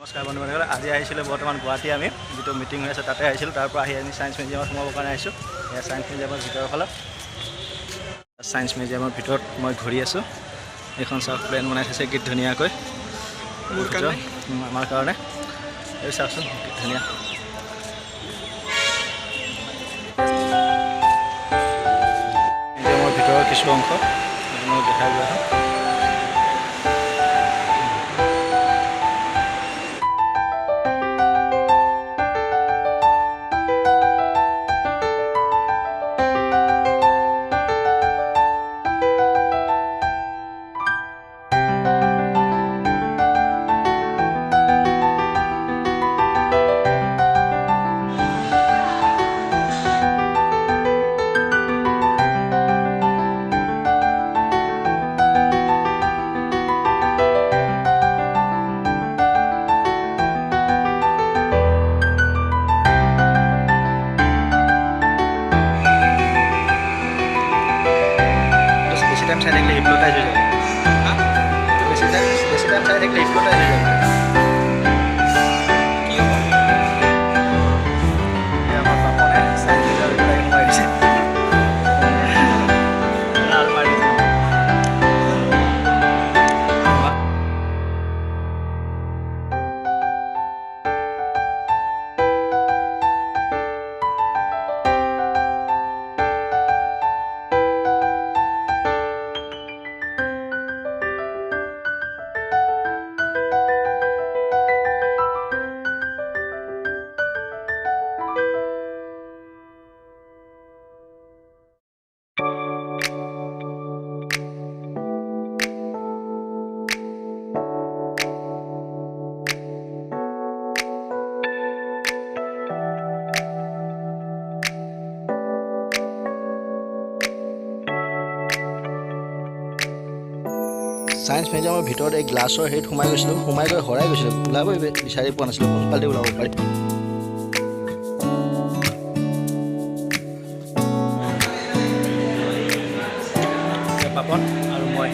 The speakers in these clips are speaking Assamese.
নমস্কাৰ বন্ধুসকল, আজি আহিছিলোঁ বৰ্তমান গুৱাহাটী আমি যিটো মিটিং হৈ আছে তাতে আহিছিলোঁ। তাৰ পৰা আহি আমি ছায়েন্স মিউজিয়ামত সোমাবৰ কাৰণে আহিছোঁ। এয়া ছায়েন্স মিউজিয়ামৰ ভিতৰৰ ফালে। ছায়েন্স মিউজিয়ামৰ ভিতৰত মই ঘূৰি আছোঁ। এইখন চাওক, প্লেন বনাই থৈছে কি ধুনীয়াকৈ আমাৰ কাৰণে। এই চাওকচোন কি ধুনীয়া। মিউজিয়ামৰ ভিতৰৰ কিছু অংশ মই দেখাই গৈ আছোঁ। Saya deklarasi hipotesis aja. Saya deklarasi hipotesis aja. Ya apa pun saya juga mulai mulai di sini. Science মিউজিয়ামৰ ভিতৰত এই গ্লাছৰ হেৰিত সোমাই গৈছিলোঁ, সোমাই গৈ হৰাই গৈছিলোঁ, ওলাবই বিচাৰি পোৱা নাছিলোঁ, কোনফালেদি ওলাব পাৰি। পাপন আৰু মই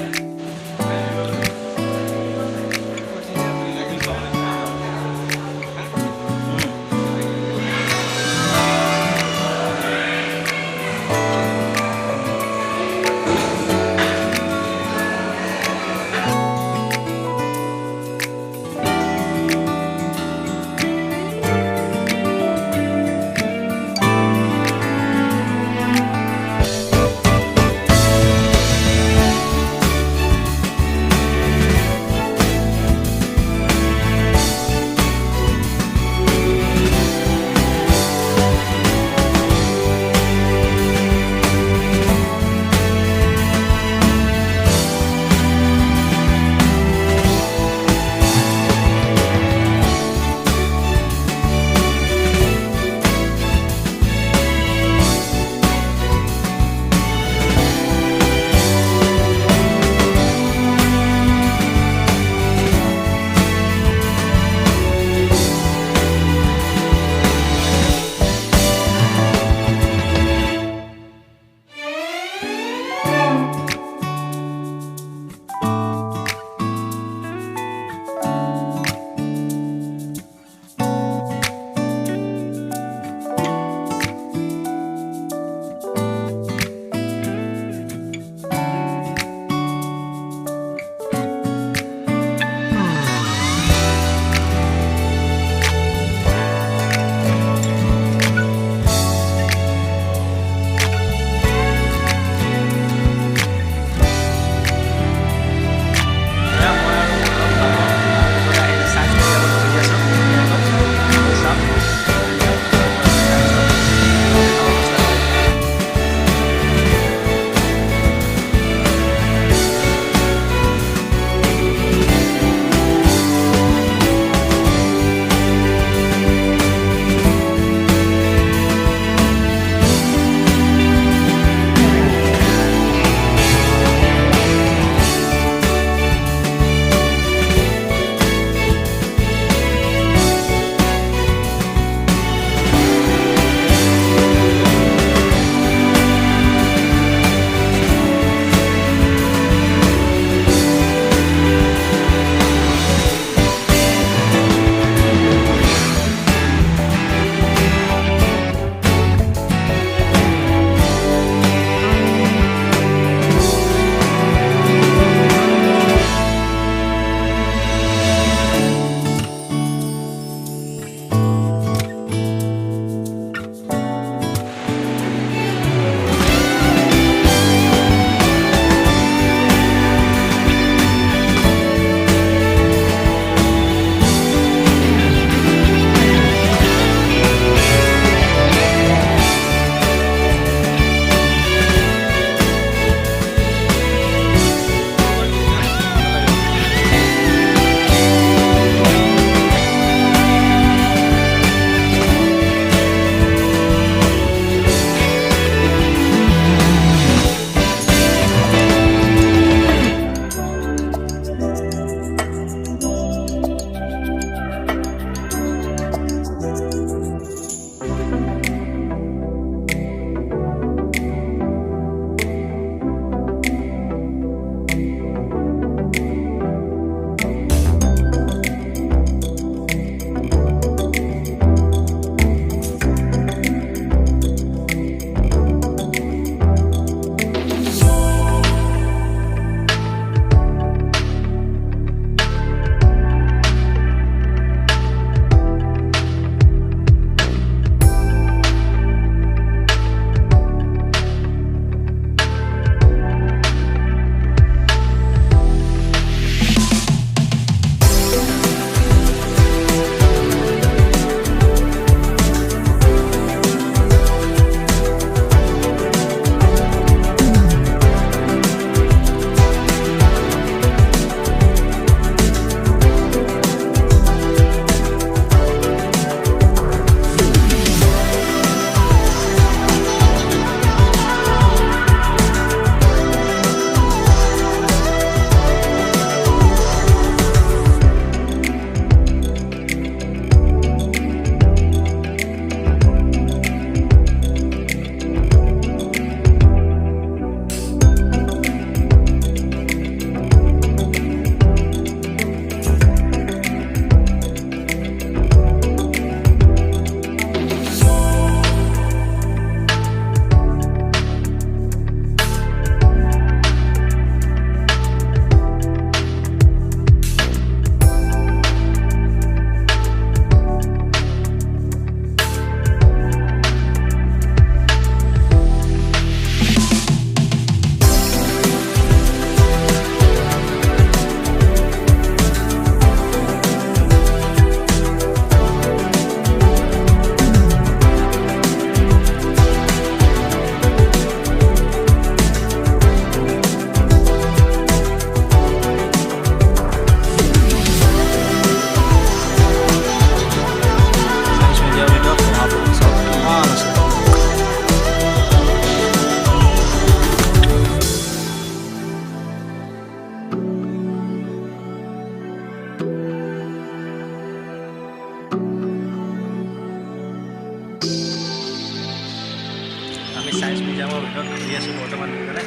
আমি ছায়েন্স মিউজিয়ামৰ ভিতৰত ঘূৰি আছোঁ বৰ্তমান দুজনে।